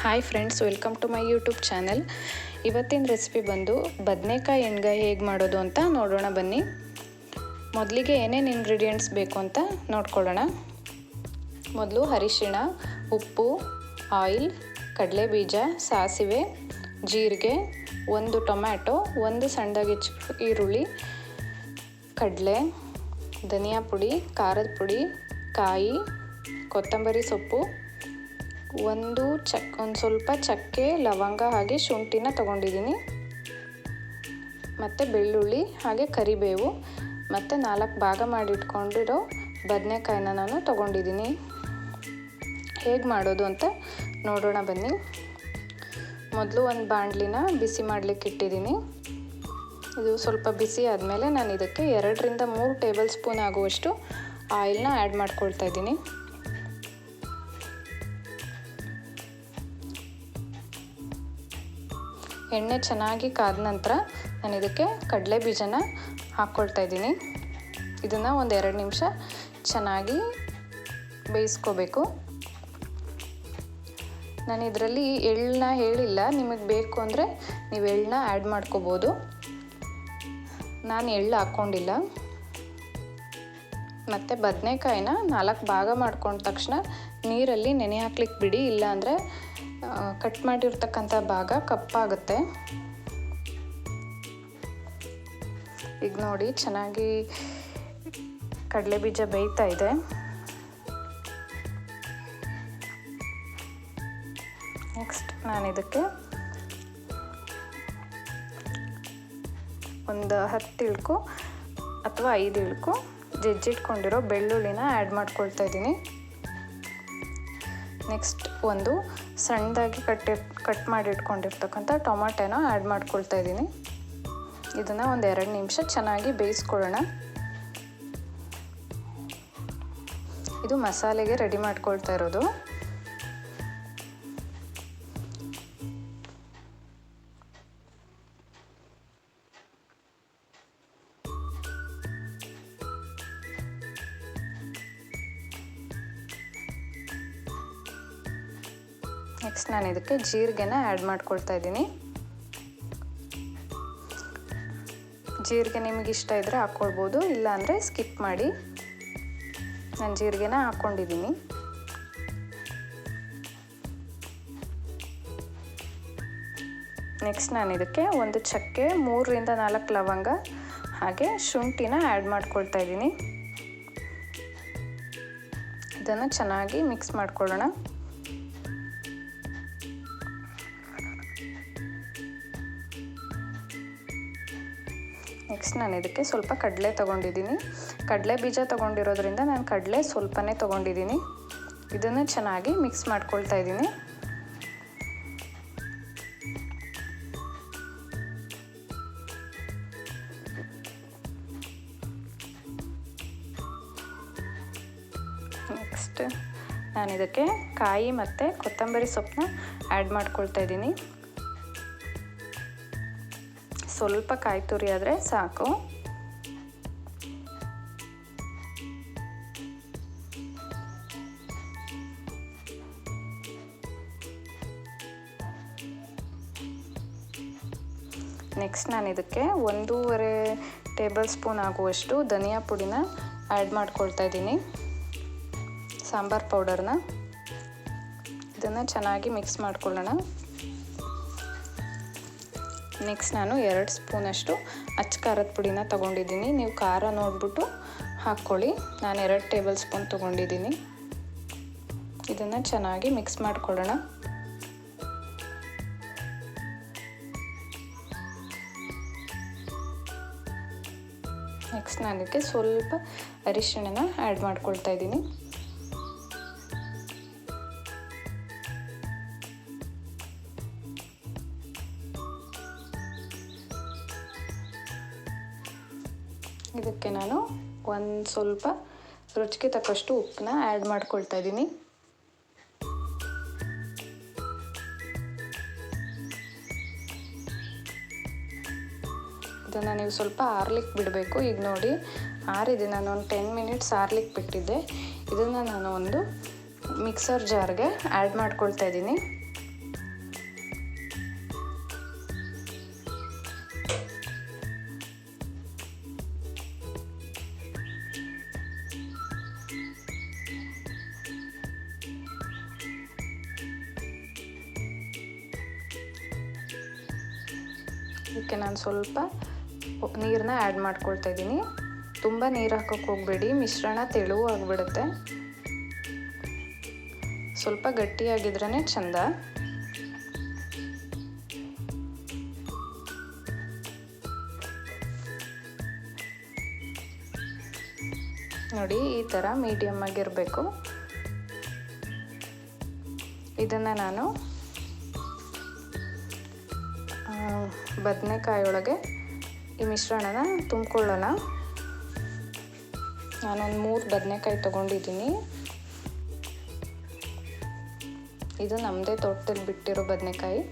Hi friends, welcome to my YouTube channel. ಇವತ್ತಿನ recipe ಬಂದು ಬದನೆಕಾಯಿ ಎಣ್ಗಾಯಿ ಹೇಗೆ ಮಾಡೋದು ಅಂತ ನೋಡೋಣ ಬನ್ನಿ. ಮೊದಲಿಗೆ ಏನೇನು ಇಂಗ್ರೀಡಿಯೆಂಟ್ಸ್ ಬೇಕು ಅಂತ ನೋಡ್ಕೊಳ್ಳೋಣ. ಮೊದಲು ಅರಿಶಿಣ, ಉಪ್ಪು, ಆಯಿಲ್, ಕಡಲೆಬೀಜ, ಸಾಸಿವೆ, ಜೀರಿಗೆ, ಒಂದು ಟೊಮ್ಯಾಟೊ, ಒಂದು ಸಣ್ಣದಾಗಿ ಈರುಳ್ಳಿ, ಕಡಲೆ, ಧನಿಯಾ ಪುಡಿ, ಖಾರದ ಪುಡಿ, ಕಾಯಿ, ಕೊತ್ತಂಬರಿ ಸೊಪ್ಪು, ಒಂದು ಸ್ವಲ್ಪ ಚಕ್ಕೆ, ಲವಂಗ ಹಾಗೆ ಶುಂಠಿನ ತೊಗೊಂಡಿದ್ದೀನಿ, ಮತ್ತು ಬೆಳ್ಳುಳ್ಳಿ ಹಾಗೆ ಕರಿಬೇವು, ಮತ್ತು 4 ಭಾಗ ಮಾಡಿಟ್ಕೊಂಡಿರೋ ಬದನೆಕಾಯಿನ ನಾನು ತೊಗೊಂಡಿದ್ದೀನಿ. ಹೇಗೆ ಮಾಡೋದು ಅಂತ ನೋಡೋಣ ಬನ್ನಿ. ಮೊದಲು ಒಂದು ಬಾಣಲಿನ ಬಿಸಿ ಮಾಡಲಿಕ್ಕೆ ಇಟ್ಟಿದ್ದೀನಿ. ಇದು ಸ್ವಲ್ಪ ಬಿಸಿ ಆದಮೇಲೆ ನಾನು ಇದಕ್ಕೆ 2ರಿಂದ 3 ಟೇಬಲ್ ಸ್ಪೂನ್ ಆಗುವಷ್ಟು ಆಯಿಲ್ನ ಆ್ಯಡ್ ಮಾಡ್ಕೊಳ್ತಾ ಇದ್ದೀನಿ. ಎಣ್ಣೆ ಚೆನ್ನಾಗಿ ಕಾದ ನಂತರ ನಾನು ಇದಕ್ಕೆ ಕಡಲೆ ಬೀಜನ ಹಾಕ್ಕೊಳ್ತಾ ಇದ್ದೀನಿ. ಇದನ್ನು ಒಂದು 2 ನಿಮಿಷ ಚೆನ್ನಾಗಿ ಬೇಯಿಸ್ಕೋಬೇಕು. ನಾನು ಇದರಲ್ಲಿ ಎಳ್ಳನ್ನ ಹೇಳಿಲ್ಲ, ನಿಮಗೆ ಬೇಕು ಅಂದರೆ ನೀವು ಎಳ್ಳನ್ನ ಆ್ಯಡ್ ಮಾಡ್ಕೋಬೋದು. ನಾನು ಎಳ್ಳು ಹಾಕ್ಕೊಂಡಿಲ್ಲ. ಮತ್ತು ಬದನೆಕಾಯಿನ 4 ಭಾಗ ಮಾಡ್ಕೊಂಡ ತಕ್ಷಣ ನೀರಲ್ಲಿ ನೆನೆ ಹಾಕ್ಲಿಕ್ಕೆ ಬಿಡಿ, ಇಲ್ಲಾಂದರೆ ಕಟ್ ಮಾಡಿರ್ತಕ್ಕಂಥ ಭಾಗ ಕಪ್ಪಾಗುತ್ತೆ. ಈಗ ನೋಡಿ, ಚೆನ್ನಾಗಿ ಕಡಲೆ ಬೀಜ ಬೇಯ್ತಾ ಇದೆ. ನೆಕ್ಸ್ಟ್ ನಾನು ಇದಕ್ಕೆ ಒಂದು 10 ಇಳ್ಕು ಅಥವಾ 5 ಇಳ್ಕು ಜಜ್ಜಿಟ್ಕೊಂಡಿರೋ ಬೆಳ್ಳುಳ್ಳಿನ ಆ್ಯಡ್ ಮಾಡ್ಕೊಳ್ತಾ ಇದ್ದೀನಿ. ನೆಕ್ಸ್ಟ್ ಒಂದು ಸಣ್ಣದಾಗಿ ಕಟ್ ಮಾಡಿ ಇಟ್ಕೊಂಡಿರ್ತಕ್ಕಂಥ ಟೊಮಾಟೊನ ಆ್ಯಡ್ ಮಾಡ್ಕೊಳ್ತಾ ಇದ್ದೀನಿ. ಇದನ್ನು ಒಂದು 2 ನಿಮಿಷ ಚೆನ್ನಾಗಿ ಬೇಯಿಸ್ಕೊಳ್ಳೋಣ. ಇದು ಮಸಾಲೆಗೆ ರೆಡಿ ಮಾಡ್ಕೊಳ್ತಾ ಇರೋದು. ನೆಕ್ಸ್ಟ್ ನಾನು ಇದಕ್ಕೆ ಜೀರಿಗೆನ ಆ್ಯಡ್ ಮಾಡ್ಕೊಳ್ತಾ ಇದ್ದೀನಿ. ಜೀರಿಗೆ ನಿಮಗೆ ಇಷ್ಟ ಇದ್ದರೆ ಹಾಕ್ಕೊಳ್ಬೋದು, ಇಲ್ಲಾಂದರೆ ಸ್ಕಿಪ್ ಮಾಡಿ. ನಾನು ಜೀರಿಗೆನ ಹಾಕ್ಕೊಂಡಿದ್ದೀನಿ. ನೆಕ್ಸ್ಟ್ ನಾನು ಇದಕ್ಕೆ ಒಂದು ಚಕ್ಕೆ, 3ರಿಂದ 4 ಲವಂಗ ಹಾಗೆ ಶುಂಠಿನ ಆ್ಯಡ್ ಮಾಡ್ಕೊಳ್ತಾ ಇದ್ದೀನಿ. ಇದನ್ನು ಚೆನ್ನಾಗಿ ಮಿಕ್ಸ್ ಮಾಡ್ಕೊಳ್ಳೋಣ. ನೆಕ್ಸ್ಟ್ ನಾನು ಇದಕ್ಕೆ ಸ್ವಲ್ಪ ಕಡಲೆ ತೊಗೊಂಡಿದ್ದೀನಿ. ಕಡಲೆ ಬೀಜ ತೊಗೊಂಡಿರೋದ್ರಿಂದ ನಾನು ಕಡಲೆ ಸ್ವಲ್ಪನೇ ತೊಗೊಂಡಿದ್ದೀನಿ. ಇದನ್ನು ಚೆನ್ನಾಗಿ ಮಿಕ್ಸ್ ಮಾಡ್ಕೊಳ್ತಾ ಇದ್ದೀನಿ. ನೆಕ್ಸ್ಟ್ ನಾನು ಇದಕ್ಕೆ ಕಾಯಿ ಮತ್ತು ಕೊತ್ತಂಬರಿ ಸೊಪ್ಪನ್ನ ಆ್ಯಡ್ ಮಾಡ್ಕೊಳ್ತಾ ಇದ್ದೀನಿ. ಸ್ವಲ್ಪ ಕಾಯಿ ತುರಿ ಆದರೆ ಸಾಕು. ನೆಕ್ಸ್ಟ್ ನಾನು ಇದಕ್ಕೆ 1.5 ಟೇಬಲ್ ಸ್ಪೂನ್ ಆಗುವಷ್ಟು ಧನಿಯಾ ಪುಡಿನ ಆ್ಯಡ್ ಮಾಡ್ಕೊಳ್ತಾ ಇದ್ದೀನಿ, ಸಾಂಬಾರ್ ಪೌಡರ್ನ. ಇದನ್ನು ಚೆನ್ನಾಗಿ ಮಿಕ್ಸ್ ಮಾಡ್ಕೊಳ್ಳೋಣ. ನೆಕ್ಸ್ಟ್ ನಾನು 2 ಸ್ಪೂನಷ್ಟು ಅಚ್ಚ ಖಾರದ ಪುಡಿನ ತೊಗೊಂಡಿದ್ದೀನಿ. ನೀವು ಖಾರ ನೋಡಿಬಿಟ್ಟು ಹಾಕ್ಕೊಳ್ಳಿ. ನಾನು 2 ಟೇಬಲ್ ಸ್ಪೂನ್ ತೊಗೊಂಡಿದ್ದೀನಿ. ಇದನ್ನು ಚೆನ್ನಾಗಿ ಮಿಕ್ಸ್ ಮಾಡ್ಕೊಳ್ಳೋಣ. ನೆಕ್ಸ್ಟ್ ನಾನು ಇದಕ್ಕೆ ಸ್ವಲ್ಪ ಅರಿಶಿಣನ ಆ್ಯಡ್ ಮಾಡ್ಕೊಳ್ತಾ ಇದ್ದೀನಿ. ಇದಕ್ಕೆ ನಾನು ಒಂದು ಸ್ವಲ್ಪ ರುಚಿಗೆ ತಕ್ಕಷ್ಟು ಉಪ್ಪನ್ನ ಆ್ಯಡ್ ಮಾಡ್ಕೊಳ್ತಾ ಇದ್ದೀನಿ. ಇದನ್ನು ನೀವು ಸ್ವಲ್ಪ ಆರ್ಲಿಕ್ಕೆ ಬಿಡಬೇಕು. ಈಗ ನೋಡಿ ಆರಿದೆ. ನಾನು ಒಂದು 10 ಮಿನಿಟ್ಸ್ ಆರ್ಲಿಕ್ಕೆ ಬಿಟ್ಟಿದ್ದೆ. ಇದನ್ನು ನಾನು ಒಂದು ಮಿಕ್ಸರ್ ಜಾರ್ಗೆ ಆ್ಯಡ್ ಮಾಡ್ಕೊಳ್ತಾ ಇದ್ದೀನಿ. ಇದಕ್ಕೆ ನಾನು ಸ್ವಲ್ಪ ನೀರನ್ನ ಆ್ಯಡ್ ಮಾಡ್ಕೊಳ್ತಾ ಇದ್ದೀನಿ. ತುಂಬ ನೀರು ಹಾಕೋಕ್ಕೆ ಹೋಗಬೇಡಿ, ಮಿಶ್ರಣ ತೆಳು ಆಗಿಬಿಡುತ್ತೆ. ಸ್ವಲ್ಪ ಗಟ್ಟಿಯಾಗಿದ್ರೇ ಚೆಂದ. ನೋಡಿ, ಈ ಥರ ಮೀಡಿಯಮ್ ಆಗಿರಬೇಕು. ಇದನ್ನು ನಾನು ಬದನೆಕಾಯಿ ಒಳಗೆ ಈ ಮಿಶ್ರಣನ ತುಂಬಿಕೊಳ್ಳೋಣ. ನಾನೊಂದು 3 ಬದನೆಕಾಯಿ ತೊಗೊಂಡಿದ್ದೀನಿ. ಇದು ನಮ್ಮದೇ ತೋಟದಲ್ಲಿ ಬಿಟ್ಟಿರೋ ಬದನೆಕಾಯಿ.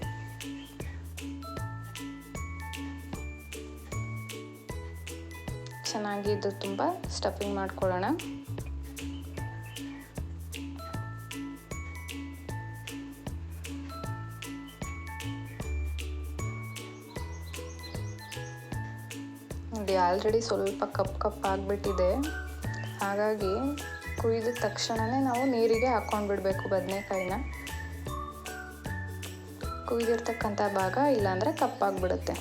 ಚೆನ್ನಾಗಿ ಇದು ತುಂಬ ಸ್ಟಫಿಂಗ್ ಮಾಡ್ಕೊಳ್ಳೋಣ. ನೋಡಿ, ಆಲ್ರೆಡಿ ಸ್ವಲ್ಪ ಕಪ್ ಆಗಿಬಿಟ್ಟಿದೆ. ಹಾಗಾಗಿ ಕುಯ್ದ ತಕ್ಷಣವೇ ನಾವು ನೀರಿಗೆ ಹಾಕ್ಕೊಂಡು ಬಿಡಬೇಕು ಬದನೆಕಾಯಿನ. ಕುಯ್ದಿರ್ತಕ್ಕಂಥ ಭಾಗ ಇಲ್ಲಾಂದರೆ ಕಪ್ಪಾಗಿಬಿಡುತ್ತೆ.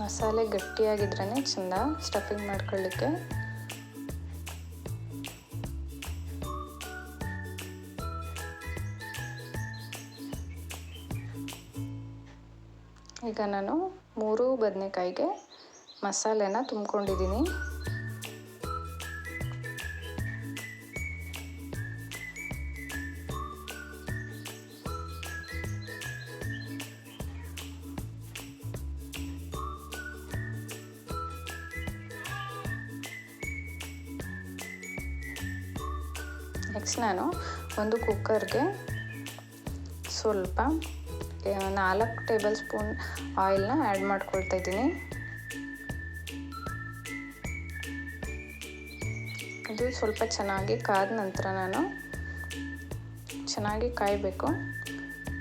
ಮಸಾಲೆ ಗಟ್ಟಿಯಾಗಿದ್ರೇ ಚೆಂದ ಸ್ಟಫಿಂಗ್ ಮಾಡ್ಕೊಳ್ಳಿಕ್ಕೆ. ಈಗ ನಾನು 3 ಬದನೆಕಾಯಿಗೆ ಮಸಾಲೆನ ತುಂಬಿಕೊಂಡಿದ್ದೀನಿ. ನೆಕ್ಸ್ಟ್ ನಾನು ಒಂದು ಕುಕ್ಕರ್ಗೆ ಸ್ವಲ್ಪ 4 ಟೇಬಲ್ ಸ್ಪೂನ್ ಆಯಿಲ್ನ ಆ್ಯಡ್ ಮಾಡ್ಕೊಳ್ತಾ ಇದ್ದೀನಿ. ಇದು ಸ್ವಲ್ಪ ಚೆನ್ನಾಗಿ ಕಾದ ನಂತರ ನಾನು ಚೆನ್ನಾಗಿ ಕಾಯಬೇಕು.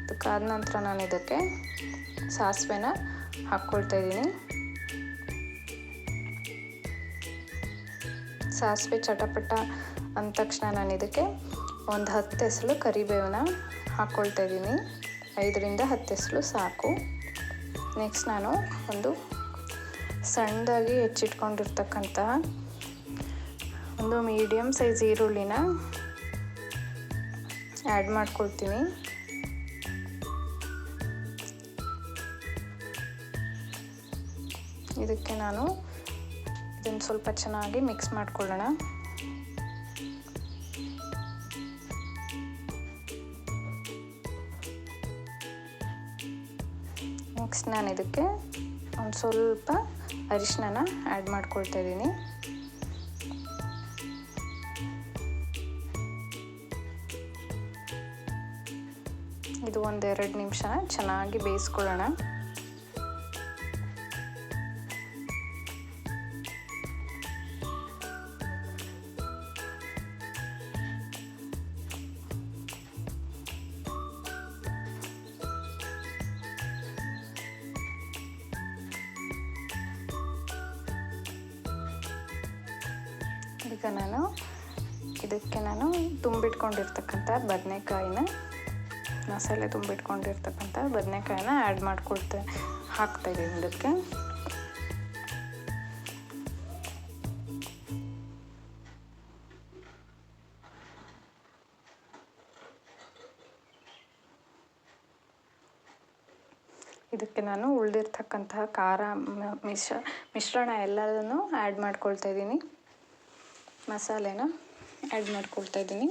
ಇದು ಕಾದ ನಂತರ ನಾನು ಇದಕ್ಕೆ ಸಾಸಿವೆನ ಹಾಕ್ಕೊಳ್ತಾ ಇದ್ದೀನಿ. ಸಾಸಿವೆ ಚಟಪಟ ಅಂದ ತಕ್ಷಣ ನಾನು ಇದಕ್ಕೆ ಒಂದು 10 ಎಸಳು ಕರಿಬೇವನ್ನ ಹಾಕ್ಕೊಳ್ತಾ ಇದ್ದೀನಿ. 5ರಿಂದ 10 ಎಸಳು ಸಾಕು. ನೆಕ್ಸ್ಟ್ ನಾನು ಒಂದು ಸಣ್ಣದಾಗಿ ಹೆಚ್ಚಿಟ್ಕೊಂಡಿರ್ತಕ್ಕಂತಹ ಒಂದು ಮೀಡಿಯಮ್ ಸೈಜ್ ಈರುಳ್ಳಿನ ಆ್ಯಡ್ ಮಾಡ್ಕೊಳ್ತೀನಿ. ಇದಕ್ಕೆ ನಾನು ಇದನ್ನು ಸ್ವಲ್ಪ ಚೆನ್ನಾಗಿ ಮಿಕ್ಸ್ ಮಾಡ್ಕೊಳ್ಳೋಣ. ನೆಕ್ಸ್ಟ್ ನಾನು ಇದಕ್ಕೆ ಒಂದು ಸ್ವಲ್ಪ ಅರಿಶಿನ ಆ್ಯಡ್ ಮಾಡ್ಕೊಳ್ತಾ ಇದ್ದೀನಿ. ಇದು 1-2 ನಿಮಿಷ ಚೆನ್ನಾಗಿ ಬೇಯಿಸ್ಕೊಳ್ಳೋಣ. ಈಗ ಇದಕ್ಕೆ ನಾನು ತುಂಬಿಟ್ಕೊಂಡಿರ್ತಕ್ಕಂಥ ಬದನೆಕಾಯಿನ ಮಸಾಲೆ ತುಂಬಿಟ್ಕೊಂಡಿರ್ತಕ್ಕಂಥ ಬದನೆಕಾಯಿನ ಆ್ಯಡ್ ಹಾಕ್ತಾಯಿದ್ದೀನಿ ಇದಕ್ಕೆ. ಇದಕ್ಕೆ ನಾನು ಉಳಿದಿರ್ತಕ್ಕಂತಹ ಖಾರ ಮಿಶ್ರಣ ಎಲ್ಲದನ್ನು ಆ್ಯಡ್ ಮಾಡ್ಕೊಳ್ತಾ ಇದ್ದೀನಿ. ಮಸಾಲೆನ ಆ್ಯಡ್ ಮಾಡ್ಕೊಳ್ತಾ ಇದ್ದೀನಿ.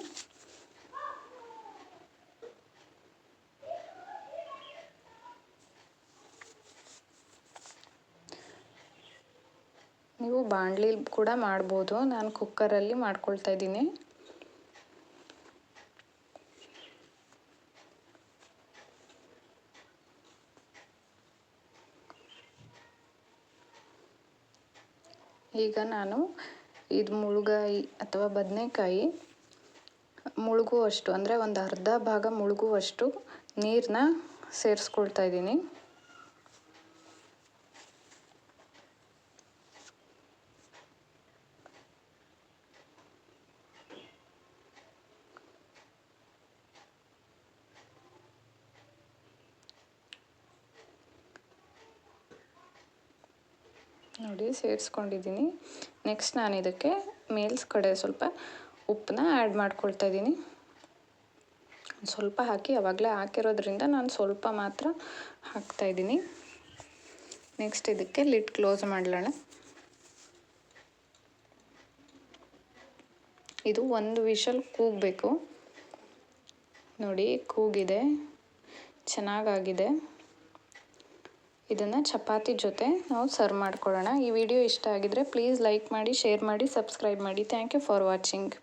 ನೀವು ಬಾಣಲಿ ಕೂಡ ಮಾಡ್ಬೋದು. ನಾನು ಕುಕ್ಕರಲ್ಲಿ ಮಾಡ್ಕೊಳ್ತಾ ಇದ್ದೀನಿ. ಈಗ ನಾನು ಇದು ಮುಳುಗಾಯಿ ಅಥವಾ ಬದನೆಕಾಯಿ ಮುಳುಗುವಷ್ಟು, ಅಂದರೆ ಒಂದು ಅರ್ಧ ಭಾಗ ಮುಳುಗುವಷ್ಟು ನೀರನ್ನ ಸೇರಿಸ್ಕೊಳ್ತಾ ಇದ್ದೀನಿ. ನೋಡಿ ಸೇರಿಸ್ಕೊಂಡಿದ್ದೀನಿ. ನೆಕ್ಸ್ಟ್ ನಾನು ಇದಕ್ಕೆ ಮೇಲ್ಸ್ ಕಡೆ ಸ್ವಲ್ಪ ಉಪ್ಪನ್ನ ಆ್ಯಡ್ ಮಾಡ್ಕೊಳ್ತಾ ಇದ್ದೀನಿ. ಸ್ವಲ್ಪ ಹಾಕಿ, ಆವಾಗಲೇ ಹಾಕಿರೋದ್ರಿಂದ ನಾನು ಸ್ವಲ್ಪ ಮಾತ್ರ ಹಾಕ್ತಾಯಿದ್ದೀನಿ. ನೆಕ್ಸ್ಟ್ ಇದಕ್ಕೆ ಲಿಡ್ ಕ್ಲೋಸ್ ಮಾಡಲೋಣ. ಇದು 1 ವಿಷಲ್ ಕೂಗಬೇಕು. ನೋಡಿ ಕೂಗಿದೆ, ಚೆನ್ನಾಗಾಗಿದೆ. ಇದನ್ನು ಚಪಾತಿ ಜೊತೆ ನಾವು ಸರ್ವ್ ಮಾಡ್ಕೊಳ್ಳೋಣ. ಈ ವಿಡಿಯೋ ಇಷ್ಟ ಆಗಿದರೆ ಪ್ಲೀಸ್ ಲೈಕ್ ಮಾಡಿ, ಶೇರ್ ಮಾಡಿ, ಸಬ್ಸ್ಕ್ರೈಬ್ ಮಾಡಿ. Thank you for watching.